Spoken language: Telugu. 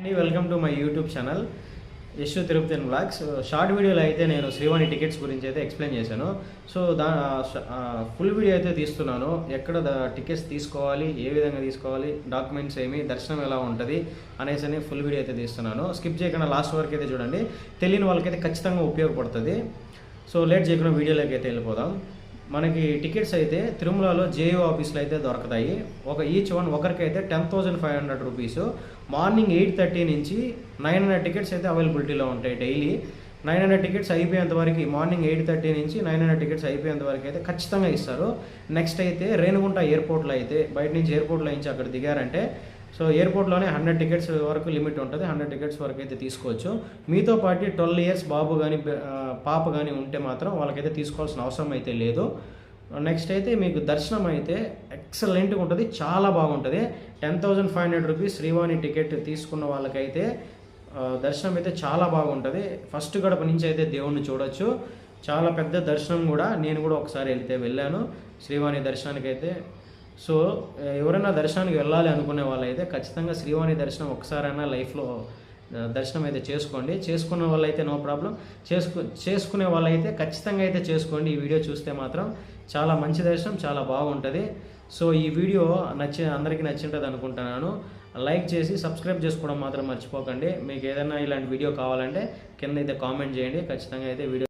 Welcome to my YouTube channel Yashu Tirupati blogs. Short వీడియోలో అయితే నేను శ్రీవాణి టికెట్స్ గురించి అయితే ఎక్స్ప్లెయిన్ చేశాను. సో ఫుల్ వీడియో అయితే తీస్తున్నాను. ఎక్కడ టికెట్స్ తీసుకోవాలి, ఏ విధంగా తీసుకోవాలి, డాక్యుమెంట్స్ ఏమి, దర్శనం ఎలా ఉంటుంది అనేసి ఫుల్ వీడియో అయితే తీస్తున్నాను. స్కిప్ చేయకుండా లాస్ట్ వరకు అయితే చూడండి. తెలియని వాళ్ళకైతే ఖచ్చితంగా ఉపయోగపడుతుంది. సో లేట్ చేయకుండా వీడియోలోకి అయితే వెళ్ళిపోదాం. మనకి టికెట్స్ అయితే తిరుమలలో జేయూ ఆఫీస్లో అయితే దొరుకుతాయి. ఈచ్ వన్ ఒకరికైతే 10,500 రూపీస్. మార్నింగ్ 8:30 నుంచి 900 టికెట్స్ అయితే అవైలబిలిటీలో ఉంటాయి. డైలీ 900 టికెట్స్ అయిపోయేంత వరకు, మార్నింగ్ 8:30 నుంచి 900 టికెట్స్ అయిపోయేంత వరకు అయితే ఖచ్చితంగా ఇస్తారు. నెక్స్ట్ అయితే రేణిగుంట ఎయిర్పోర్ట్లో అయితే బయట నుంచి ఎయిర్పోర్ట్లో నుంచి అక్కడ దిగారంటే సో ఎయిర్పోర్ట్లోనే 100 టికెట్స్ వరకు లిమిట్ ఉంటుంది. 100 టికెట్స్ వరకు అయితే తీసుకోవచ్చు. మీతో పాటు 12 ఇయర్స్ బాబు కానీ పాప కానీ ఉంటే మాత్రం వాళ్ళకైతే తీసుకోవాల్సిన అవసరం అయితే లేదు. నెక్స్ట్ అయితే మీకు దర్శనం అయితే ఎక్సలెంట్గా ఉంటుంది, చాలా బాగుంటుంది. 10,500 రూపీస్ శ్రీవాణి టికెట్ తీసుకున్న వాళ్ళకైతే దర్శనం అయితే చాలా బాగుంటుంది. ఫస్ట్ గడప నుంచి అయితే దేవుణ్ణి చూడొచ్చు. చాలా పెద్ద దర్శనం కూడా. నేను కూడా ఒకసారి వెళ్ళాను శ్రీవాణి దర్శనానికి అయితే. సో ఎవరైనా దర్శనానికి వెళ్ళాలి అనుకునే వాళ్ళైతే ఖచ్చితంగా శ్రీవాణి దర్శనం ఒకసారైనా లైఫ్లో దర్శనం అయితే చేసుకోండి. చేసుకునే వాళ్ళైతే నో ప్రాబ్లం, చేసుకునే వాళ్ళైతే ఖచ్చితంగా అయితే చేసుకోండి. ఈ వీడియో చూస్తే మాత్రం చాలా మంచి దర్శనం, చాలా బాగుంటుంది. సో ఈ వీడియో అందరికీ నచ్చింటుంది అనుకుంటున్నాను. లైక్ చేసి సబ్స్క్రైబ్ చేసుకోవడం మాత్రం మర్చిపోకండి. మీకు ఏదైనా ఇలాంటి వీడియో కావాలంటే కింద అయితే కామెంట్ చేయండి. ఖచ్చితంగా అయితే వీడియో